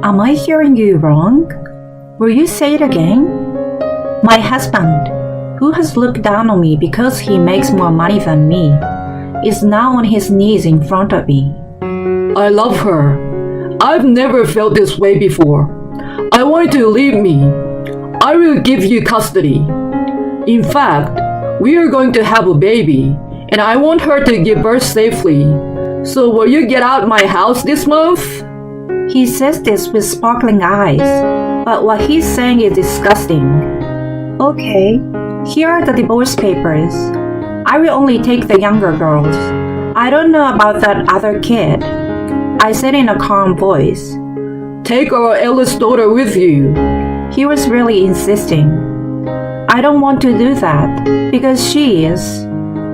Am I hearing you wrong? Will you say it again? My husband, who has looked down on me because he makes more money than me, is now on his knees in front of me. I love her. I've never felt this way before. I want you to leave me. I will give you custody. In fact, we are going to have a baby, and I want her to give birth safely. So will you get out my house this month? He says this with sparkling eyes, but what he's saying is disgusting. Okay, here are the divorce papers. I will only take the younger girls. I don't know about that other kid. I said in a calm voice. Take our eldest daughter with you. He was really insisting. I don't want to do that, because she is.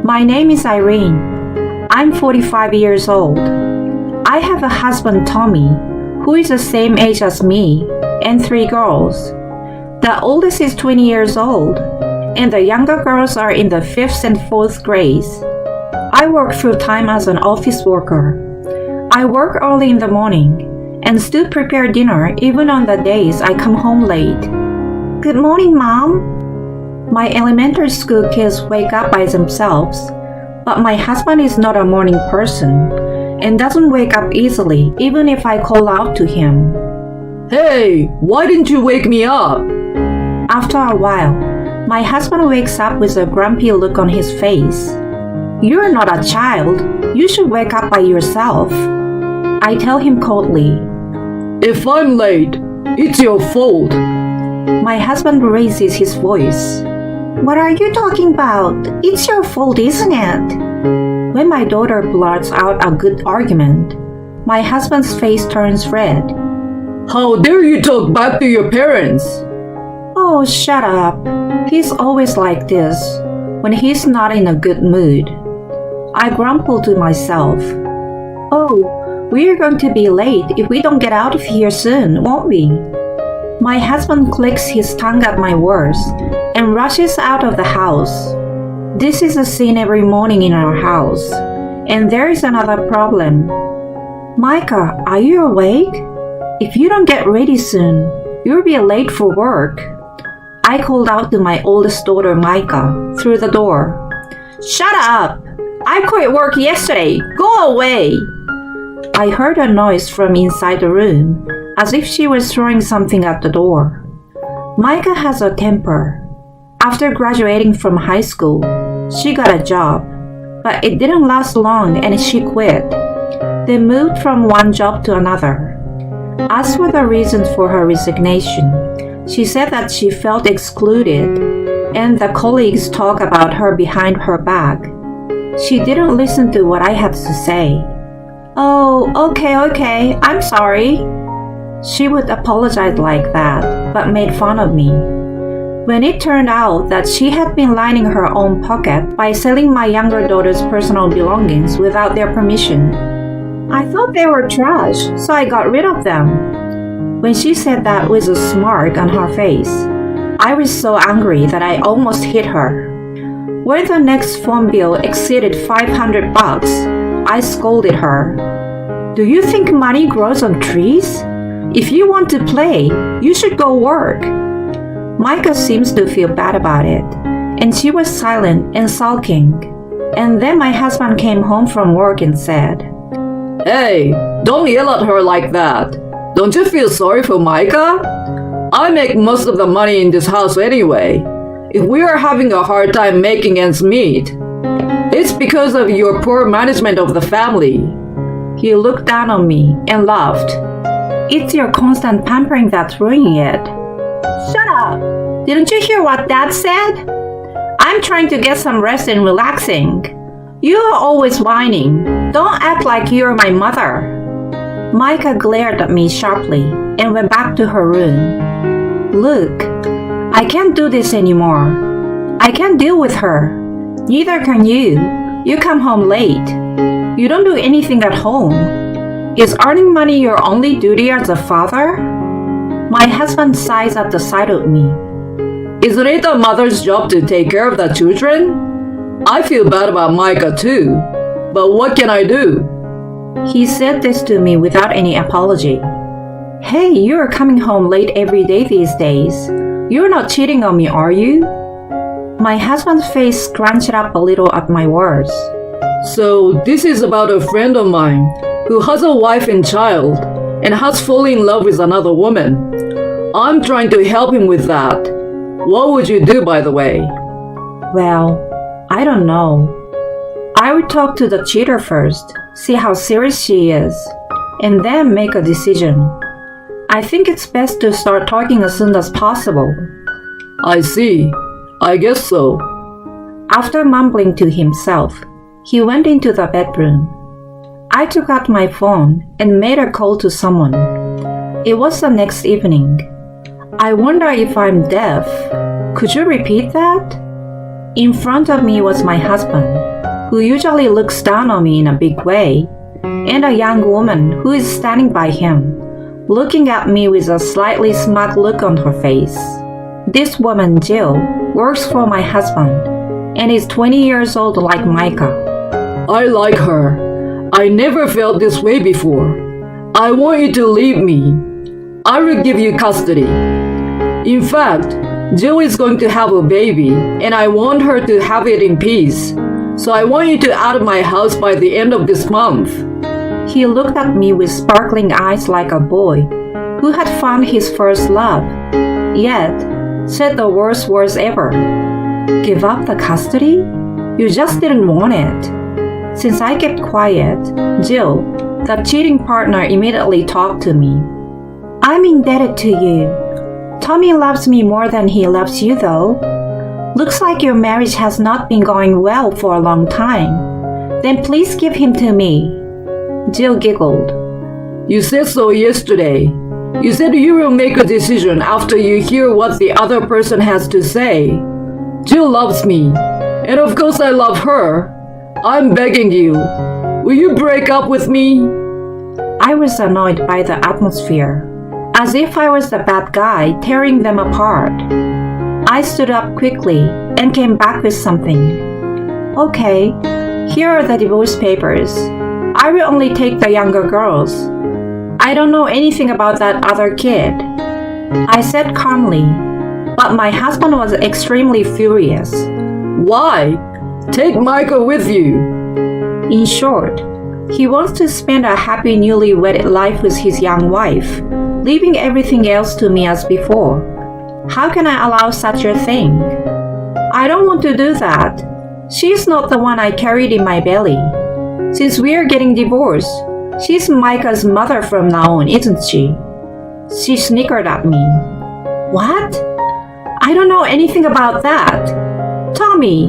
My name is Irene. I'm 45 years old. I have a husband, Tommy, who is the same age as me, and 3 girls. The oldest is 20 years old, and the younger girls are in the 5th and 4th grades. I work full-time as an office worker. I work early in the morning and still prepare dinner even on the days I come home late. Good morning, Mom. My elementary school kids wake up by themselves, but my husband is not a morning person and doesn't wake up easily even if I call out to him. Hey, why didn't you wake me up? After a while, my husband wakes up with a grumpy look on his face. You're not a child. You should wake up by yourself. I tell him coldly. If I'm late, it's your fault. My husband raises his voice. What are you talking about? It's your fault, isn't it? When my daughter blurts out a good argument, my husband's face turns red. How dare you talk back to your parents? Oh, shut up. He's always like this when he's not in a good mood. I grumble to myself. Oh, we're going to be late if we don't get out of here soon, won't we? My husband clicks his tongue at my words and rushes out of the house. This is a scene every morning in our house. And there is another problem. Micah, are you awake? If you don't get ready soon, you'll be late for work. I called out to my oldest daughter, Micah, through the door. Shut up! I quit work yesterday. Go away! I heard a noise from inside the room, as if she was throwing something at the door. Micah has a temper. After graduating from high school, she got a job, but it didn't last long and she quit. They moved from one job to another. As for the reasons for her resignation, she said that she felt excluded and the colleagues talk about her behind her back. She didn't listen to what I had to say. Oh, okay, I'm sorry. She would apologize like that, but made fun of me. When it turned out that she had been lining her own pocket by selling my younger daughter's personal belongings without their permission. I thought they were trash, so I got rid of them. When she said that with a smirk on her face, I was so angry that I almost hit her. When the next phone bill exceeded $500, I scolded her. Do you think money grows on trees? If you want to play, you should go work. Micah seems to feel bad about it, and she was silent and sulking. And then my husband came home from work and said, Hey, don't yell at her like that. Don't you feel sorry for Micah? I make most of the money in this house anyway. If we are having a hard time making ends meet, it's because of your poor management of the family. He looked down on me and laughed. It's your constant pampering that's ruining it. Shut up! Didn't you hear what Dad said? I'm trying to get some rest and relaxing. You are always whining. Don't act like you're my mother. Micah glared at me sharply and went back to her room. Look, I can't do this anymore. I can't deal with her. Neither can you. You come home late. You don't do anything at home. Is earning money your only duty as a father? My husband sighs at the sight of me. Isn't it a mother's job to take care of the children? I feel bad about Micah too, but what can I do? He said this to me without any apology. Hey, you're coming home late every day these days. You're not cheating on me, are you? My husband's face scrunched up a little at my words. So, this is about a friend of mine who has a wife and child and has fallen in love with another woman. I'm trying to help him with that. What would you do, by the way? Well, I don't know. I would talk to the cheater first, see how serious she is, and then make a decision. I think it's best to start talking as soon as possible. I see. I guess so. After mumbling to himself, he went into the bedroom. I took out my phone and made a call to someone. It was the next evening. I wonder if I'm deaf. Could you repeat that? In front of me was my husband, who usually looks down on me in a big way, and a young woman who is standing by him, looking at me with a slightly smug look on her face. This woman, Jill, works for my husband and is 20 years old like Micah. I like her. I never felt this way before. I want you to leave me. I will give you custody. In fact, Jill is going to have a baby, and I want her to have it in peace. So I want you to out of my house by the end of this month. He looked at me with sparkling eyes like a boy who had found his first love, yet said the worst words ever. Give up the custody? You just didn't want it. Since I kept quiet, Jill, the cheating partner, immediately talked to me. I'm indebted to you. Tommy loves me more than he loves you, though. Looks like your marriage has not been going well for a long time. Then please give him to me. Jill giggled. You said so yesterday. You said you will make a decision after you hear what the other person has to say. Jill loves me, and of course I love her. I'm begging you. Will you break up with me? I was annoyed by the atmosphere, as if I was the bad guy tearing them apart. I stood up quickly and came back with something. Okay, here are the divorce papers. I will only take the younger girls. I don't know anything about that other kid, I said calmly, but my husband was extremely furious. Why? Take Micah with you. In short, he wants to spend a happy newly wedded life with his young wife, leaving everything else to me as before. How can I allow such a thing? I don't want to do that. She's not the one I carried in my belly. Since we are getting divorced, she's Micah's mother from now on, isn't she? She snickered at me. What? I don't know anything about that. Tommy,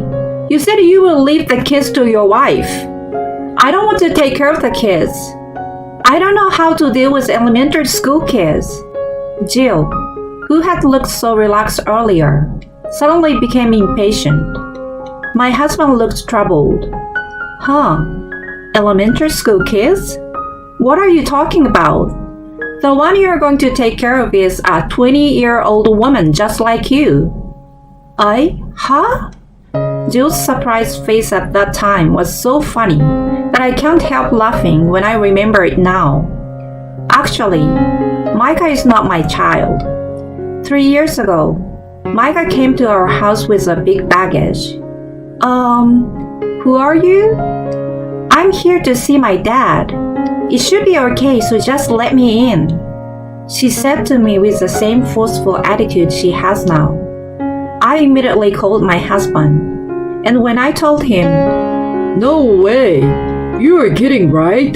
you said you will leave the kids to your wife. I don't want to take care of the kids. I don't know how to deal with elementary school kids. Jill, who had looked so relaxed earlier, suddenly became impatient. My husband looked troubled. Huh? Elementary school kids? What are you talking about? The one you're going to take care of is a 20-year-old woman just like you. Huh? Jill's surprised face at that time was so funny that I can't help laughing when I remember it now. Actually, Micah is not my child. 3 years ago, Micah came to our house with a big baggage. Who are you? I'm here to see my dad. It should be okay, so just let me in, she said to me with the same forceful attitude she has now. I immediately called my husband, and when I told him, No way! You are kidding, right?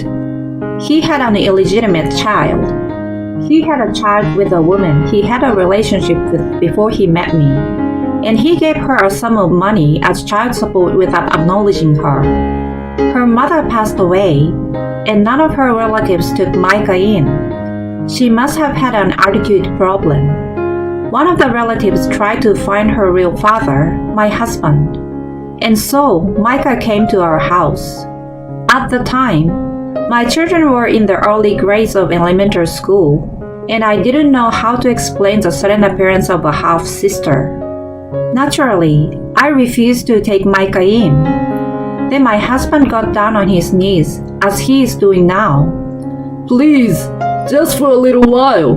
He had an illegitimate child. He had a child with a woman he had a relationship with before he met me, and he gave her a sum of money as child support without acknowledging her. Her mother passed away, and none of her relatives took Micah in. She must have had an attitude problem. One of the relatives tried to find her real father, my husband, and so Micah came to our house. At the time, my children were in the early grades of elementary school, and I didn't know how to explain the sudden appearance of a half-sister. Naturally, I refused to take Micah in. Then my husband got down on his knees, as he is doing now. Please, Just for a little while.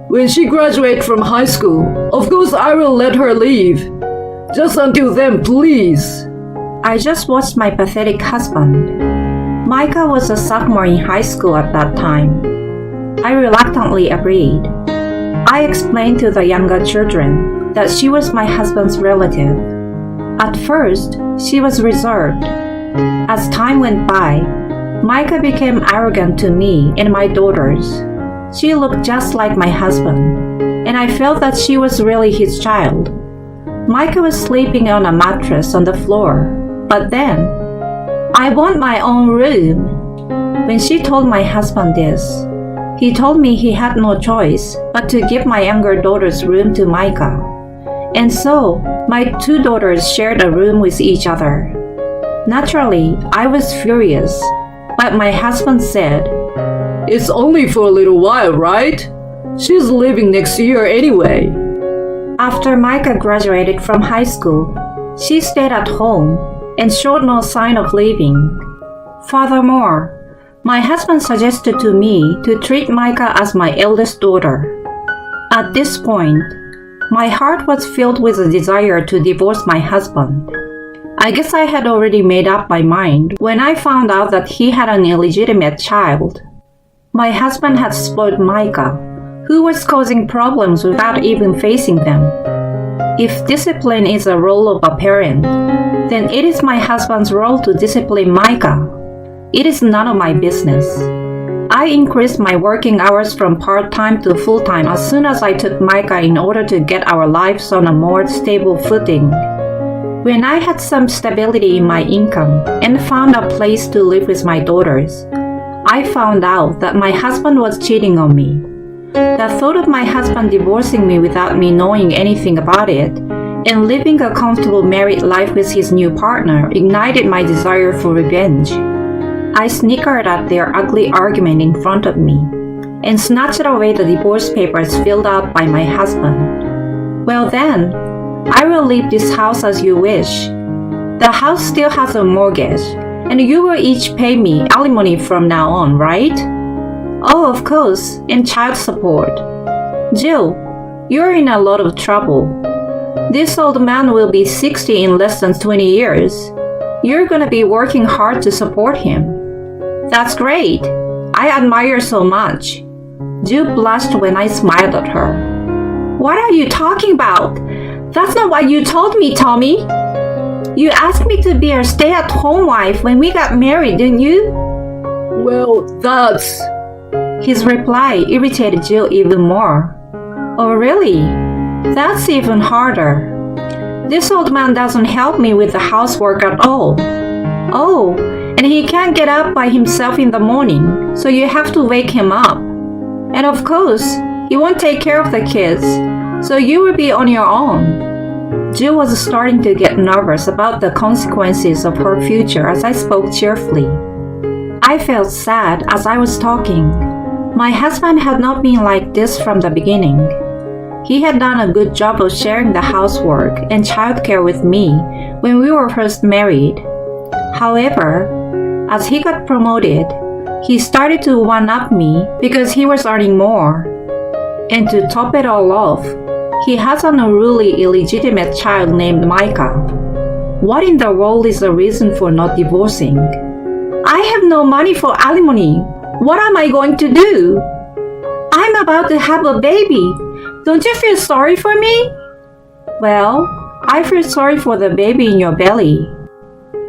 When she graduates from high school, of course I will let her leave. Just until then, please. I just watched my pathetic husband. Micah was a sophomore in high school at that time. I reluctantly agreed. I explained to the younger children that she was my husband's relative. At first, she was reserved. As time went by, Micah became arrogant to me and my daughters. She looked just like my husband, and I felt that she was really his child. Micah was sleeping on a mattress on the floor, but then, I want my own room. When she told my husband this, he told me he had no choice but to give my younger daughter's room to Micah. And so, my two daughters shared a room with each other. Naturally, I was furious, but my husband said, It's only for a little while, right? She's leaving next year anyway. After Micah graduated from high school, she stayed at home and showed no sign of leaving. Furthermore, my husband suggested to me to treat Micah as my eldest daughter. At this point, my heart was filled with a desire to divorce my husband. I guess I had already made up my mind when I found out that he had an illegitimate child. My husband had spoiled Micah, who was causing problems without even facing them. If discipline is a role of a parent, then it is my husband's role to discipline Micah. It is none of my business. I increased my working hours from part-time to full-time as soon as I took Micah in order to get our lives on a more stable footing. When I had some stability in my income and found a place to live with my daughters, I found out that my husband was cheating on me. The thought of my husband divorcing me without me knowing anything about it and living a comfortable married life with his new partner ignited my desire for revenge. I snickered at their ugly argument in front of me and snatched away the divorce papers filled out by my husband. Well then, I will leave this house as you wish. The house still has a mortgage, and you will each pay me alimony from now on, right? Oh, of course, and child support. Jill, you're in a lot of trouble. This old man will be 60 in less than 20 years. You're gonna be working hard to support him. That's great. I admire so much. Jill blushed when I smiled at her. What are you talking about? That's not what you told me, Tommy. You asked me to be a stay-at-home wife when we got married, didn't you? Well, that's... His reply irritated Jill even more. Oh, really? That's even harder. This old man doesn't help me with the housework at all. Oh, and he can't get up by himself in the morning, so you have to wake him up. And of course, he won't take care of the kids, so you will be on your own. Jill was starting to get nervous about the consequences of her future as I spoke cheerfully. I felt sad as I was talking. My husband had not been like this from the beginning. He had done a good job of sharing the housework and childcare with me when we were first married. However, as he got promoted, he started to one-up me because he was earning more. And to top it all off, he has an unruly illegitimate child named Micah. What in the world is the reason for not divorcing? I have no money for alimony. What am I going to do? I'm about to have a baby. Don't you feel sorry for me? Well, I feel sorry for the baby in your belly.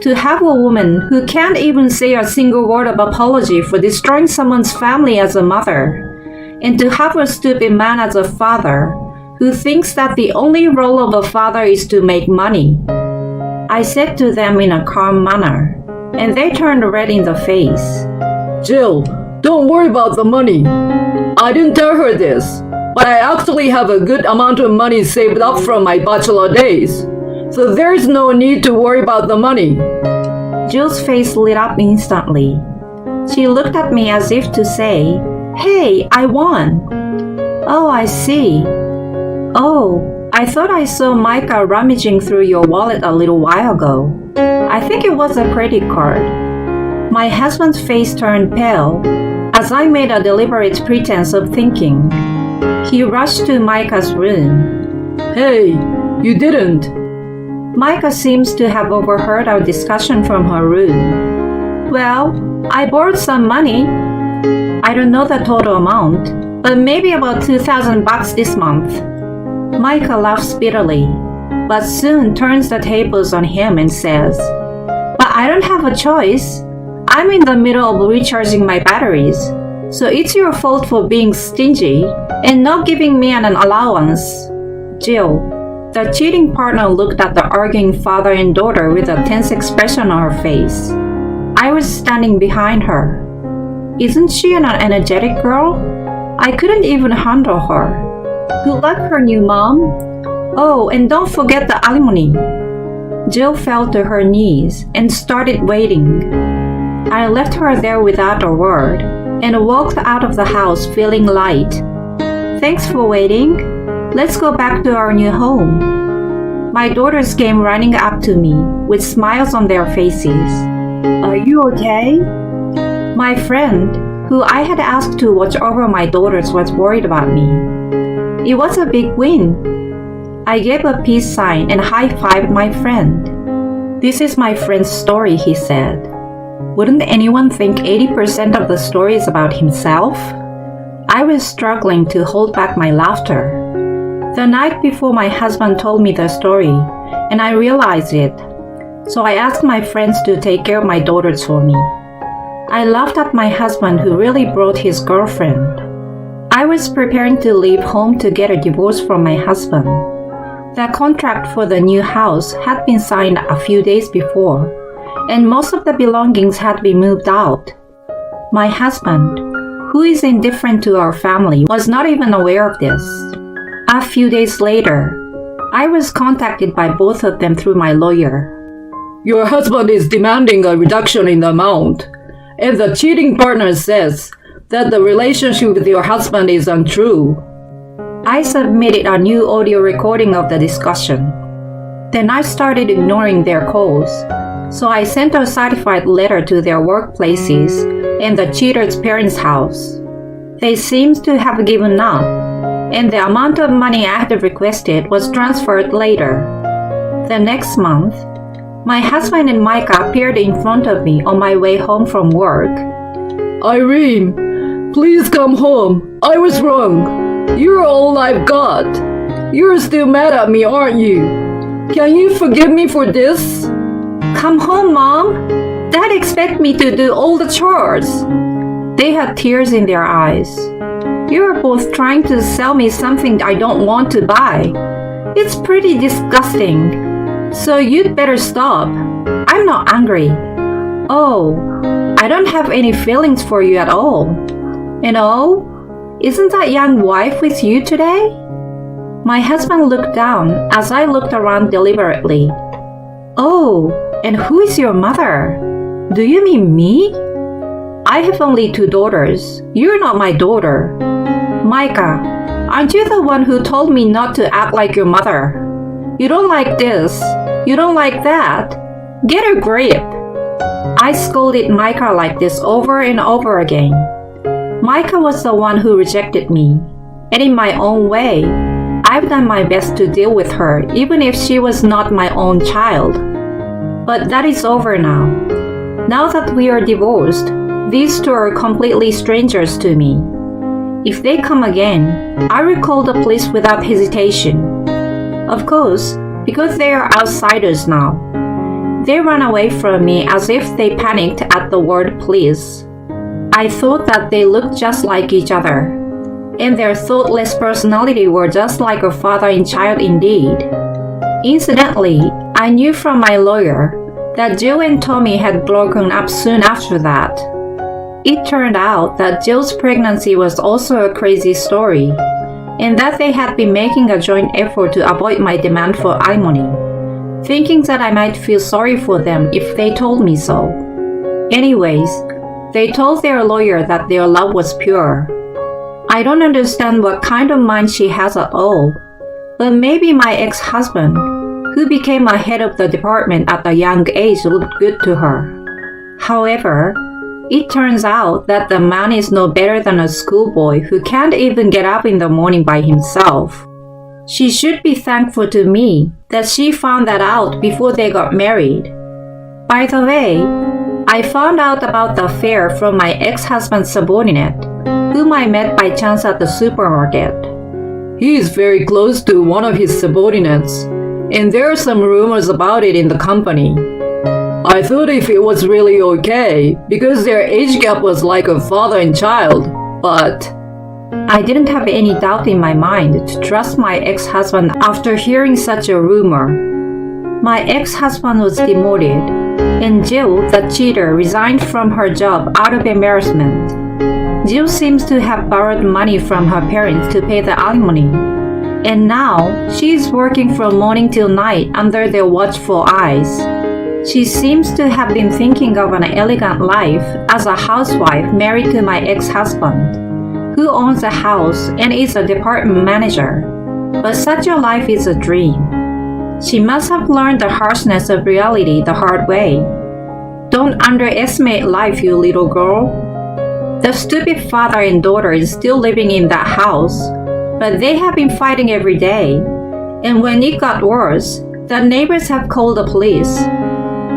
To have a woman who can't even say a single word of apology for destroying someone's family as a mother, and to have a stupid man as a father who thinks that the only role of a father is to make money. I said to them in a calm manner, and they turned red in the face. Jill, don't worry about the money. I didn't tell her this, but I actually have a good amount of money saved up from my bachelor days, so there's no need to worry about the money. Jill's face lit up instantly. She looked at me as if to say, "Hey, I won." Oh, I see. Oh, I thought I saw Micah rummaging through your wallet a little while ago. I think it was a credit card. My husband's face turned pale as I made a deliberate pretense of thinking. He rushed to Micah's room. Hey, you didn't. Micah seems to have overheard our discussion from her room. Well, I borrowed some money. I don't know the total amount, but maybe about $2,000 this month. Micah laughs bitterly, but soon turns the tables on him and says, But I don't have a choice. I'm in the middle of recharging my batteries, so it's your fault for being stingy and not giving me an allowance. Jill, the cheating partner, looked at the arguing father and daughter with a tense expression on her face. I was standing behind her. Isn't she an energetic girl? I couldn't even handle her. Good luck, her new mom. Oh, and don't forget the alimony. Jill fell to her knees and started waiting. I left her there without a word and walked out of the house feeling light. Thanks for waiting. Let's go back to our new home. My daughters came running up to me with smiles on their faces. Are you okay? My friend, who I had asked to watch over my daughters, was worried about me. It was a big win. I gave a peace sign and high-fived my friend. This is my friend's story, he said. Wouldn't anyone think 80% of the story is about himself? I was struggling to hold back my laughter. The night before, my husband told me the story, and I realized it. So I asked my friends to take care of my daughters for me. I laughed at my husband, who really brought his girlfriend. I was preparing to leave home to get a divorce from my husband. The contract for the new house had been signed a few days before, and most of the belongings had been moved out. My husband, who is indifferent to our family, was not even aware of this. A few days later, I was contacted by both of them through my lawyer. Your husband is demanding a reduction in the amount, and the cheating partner says that the relationship with your husband is untrue. I submitted a new audio recording of the discussion. Then I started ignoring their calls, so I sent a certified letter to their workplaces and the cheater's parents' house. They seemed to have given up, and the amount of money I had requested was transferred later. The next month, my husband and Micah appeared in front of me on my way home from work. Irene, please come home. I was wrong. You're all I've got. You're still mad at me, aren't you? Can you forgive me for this? Come home, Mom. Dad expects me to do all the chores. They had tears in their eyes. You're both trying to sell me something I don't want to buy. It's pretty disgusting. So you'd better stop. I'm not angry. Oh, I don't have any feelings for you at all. And oh, isn't that young wife with you today? My husband looked down as I looked around deliberately. Oh, and who is your mother? Do you mean me? I have only 2 daughters. You're not my daughter. Micah, aren't you the one who told me not to act like your mother? You don't like this. You don't like that. Get a grip. I scolded Micah like this over and over again. Micah was the one who rejected me, and in my own way, I've done my best to deal with her, even if she was not my own child. But that is over now. Now that we are divorced, these 2 are completely strangers to me. If they come again, I will call the police without hesitation. Of course, because they are outsiders now. They ran away from me as if they panicked at the word please. I thought that they looked just like each other, and their thoughtless personality were just like a father and child indeed. Incidentally, I knew from my lawyer that Jill and Tommy had broken up soon after that. It turned out that Jill's pregnancy was also a crazy story, and that they had been making a joint effort to avoid my demand for alimony, thinking that I might feel sorry for them if they told me so. Anyways, they told their lawyer that their love was pure. I don't understand what kind of mind she has at all, but maybe my ex-husband, who became a head of the department at a young age, looked good to her. However, It turns out that the man is no better than a schoolboy who can't even get up in the morning by himself. She should be thankful to me that she found that out before they got married. By the way, I found out about the affair from my ex-husband's subordinate, whom I met by chance at the supermarket. He is very close to one of his subordinates, and there are some rumors about it in the company. I thought if it was really okay, because their age gap was like a father and child, but I didn't have any doubt in my mind to trust my ex-husband after hearing such a rumor. My ex-husband was demoted, and Jill, the cheater, resigned from her job out of embarrassment. Jill seems to have borrowed money from her parents to pay the alimony, and now she is working from morning till night under their watchful eyes. She seems to have been thinking of an elegant life as a housewife married to my ex-husband, who owns a house and is a department manager. But such a life is a dream. She must have learned the harshness of reality the hard way. Don't underestimate life, you little girl. The stupid father and daughter is still living in that house, but they have been fighting every day. And when it got worse, the neighbors have called the police.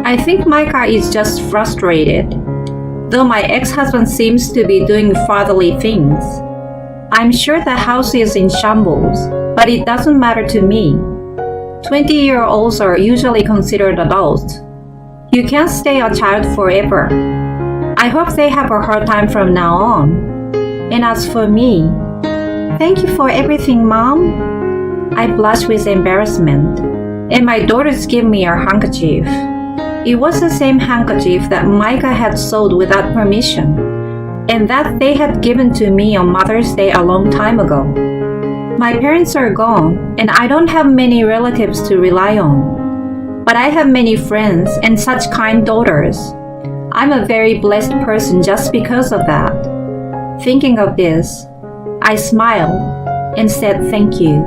I think Micah is just frustrated, though my ex-husband seems to be doing fatherly things. I'm sure the house is in shambles, but it doesn't matter to me. 20-year-olds are usually considered adults. You can't stay a child forever. I hope they have a hard time from now on. And as for me, thank you for everything, Mom. I blush with embarrassment, and my daughters give me a handkerchief. It was the same handkerchief that Micah had sold without permission, and that they had given to me on Mother's Day a long time ago. My parents are gone, and I don't have many relatives to rely on. But I have many friends and such kind daughters. I'm a very blessed person just because of that. Thinking of this, I smiled and said thank you.